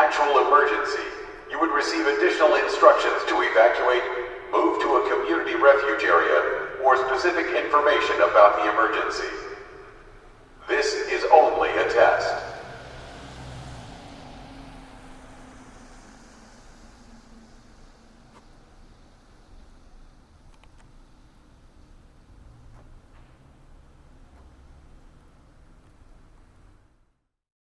natural emergency, you would receive additional instructions to evacuate, move to a community refuge area, or specific information about the emergency. This is